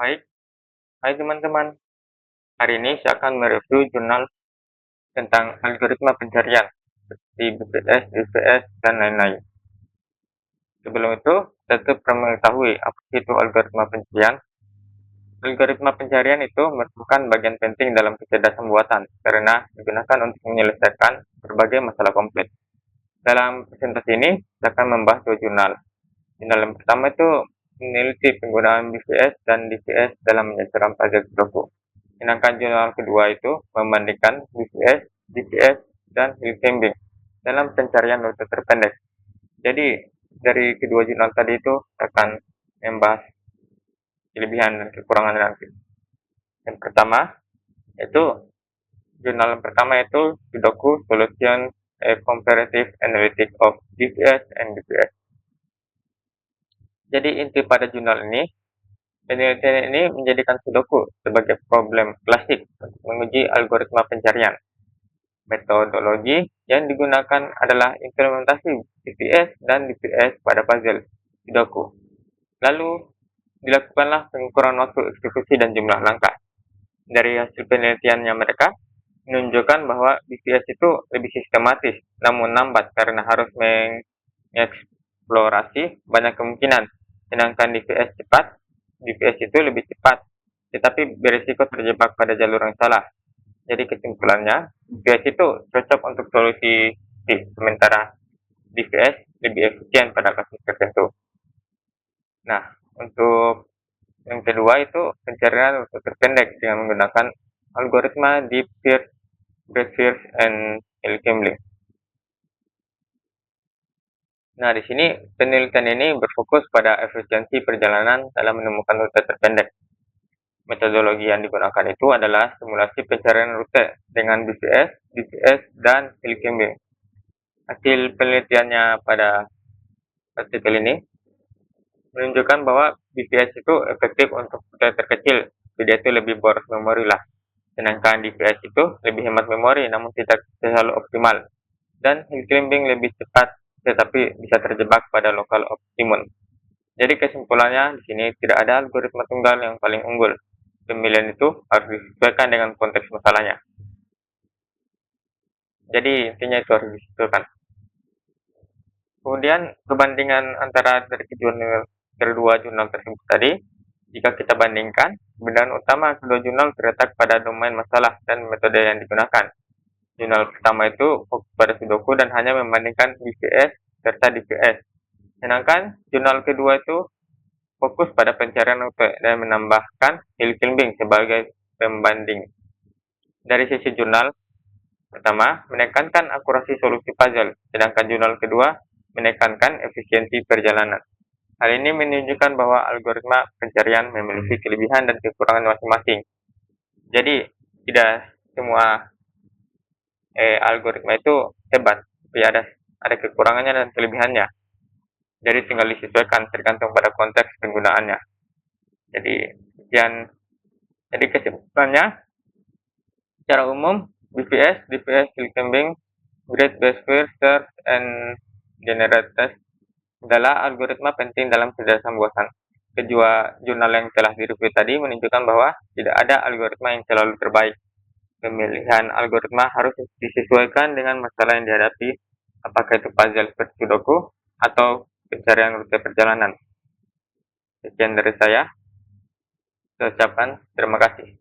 Baik, hai teman-teman. Hari ini saya akan mereview jurnal tentang algoritma pencarian seperti BPS, DPS, dan lain-lain. Sebelum itu, tentu perlu mengetahui apa itu algoritma pencarian. Algoritma pencarian itu merupakan bagian penting dalam kecerdasan buatan karena digunakan untuk menyelesaikan berbagai masalah kompleks. Dalam presentasi ini, saya akan membahas dua jurnal. Jurnal yang pertama itu meneliti penggunaan BPS dan DPS dalam menyelesaikan puzzle Sudoku. Sedangkan jurnal kedua itu membandingkan BPS, DPS, dan Hilkenbing dalam pencarian rute terpendek. Jadi, dari kedua jurnal tadi itu akan membahas kelebihan dan kekurangan nanti. Yang pertama, itu jurnal yang pertama itu Sudoku Solution a Comparative Analytic of DPS and DPS. Jadi inti pada jurnal ini, penelitian ini menjadikan Sudoku sebagai problem klasik untuk menguji algoritma pencarian. Metodologi yang digunakan adalah implementasi DPS dan DPS pada puzzle Sudoku. Lalu, dilakukanlah pengukuran waktu eksekusi dan jumlah langkah. Dari hasil penelitiannya mereka, menunjukkan bahwa DPS itu lebih sistematis, namun lambat karena harus mengeksplorasi banyak kemungkinan. Sedangkan DPS itu lebih cepat, tetapi berisiko terjebak pada jalur yang salah. Jadi kesimpulannya, DPS itu cocok untuk solusi sementara DPS lebih efisien pada kasus tertentu. Nah, untuk yang kedua itu pencarian rute terpendek dengan menggunakan algoritma Deep First, Breadth First, and Hilkenbling. Nah, di sini penelitian ini berfokus pada efisiensi perjalanan dalam menemukan rute terpendek. Metodologi yang digunakan itu adalah simulasi pencarian rute dengan BPS, DPS, dan Hilkenbing. Hasil penelitiannya pada artikel ini menunjukkan bahwa BPS itu efektif untuk rute terkecil, jadi itu lebih boros memori lah. Sedangkan DPS itu lebih hemat memori namun tidak selalu optimal. Dan Hilkenbing lebih cepat tetapi bisa terjebak pada lokal optimum. Jadi kesimpulannya di sini tidak ada algoritma tunggal yang paling unggul. Pemilihan itu harus disesuaikan dengan konteks masalahnya. Jadi intinya itu harus disesuaikan. Kemudian perbandingan antara dari kedua jurnal tersebut tadi, jika kita bandingkan, kebenaran utama kedua jurnal terletak pada domain masalah dan metode yang digunakan. Jurnal pertama itu fokus pada Sudoku dan hanya membandingkan BPS serta DPS. Sedangkan jurnal kedua itu fokus pada pencarian rute dan menambahkan Hilkenbing sebagai pembanding. Dari sisi jurnal pertama, menekankan akurasi solusi puzzle, sedangkan jurnal kedua menekankan efisiensi perjalanan. Hal ini menunjukkan bahwa algoritma pencarian memiliki kelebihan dan kekurangan masing-masing. Jadi, tidak semua algoritma itu hebat, tapi ada kekurangannya dan kelebihannya. Jadi tinggal disesuaikan tergantung pada konteks penggunaannya. Jadi kesimpulannya, secara umum BPS, DPS, Hilkenbing, Breadth First, Search, and Generate Test adalah algoritma penting dalam kecerdasan buatan. Kedua jurnal yang telah direview tadi menunjukkan bahwa tidak ada algoritma yang selalu terbaik. Pemilihan algoritma harus disesuaikan dengan masalah yang dihadapi, apakah itu puzzle seperti Sudoku atau pencarian rute perjalanan. Sekian dari saya ucapkan terima kasih.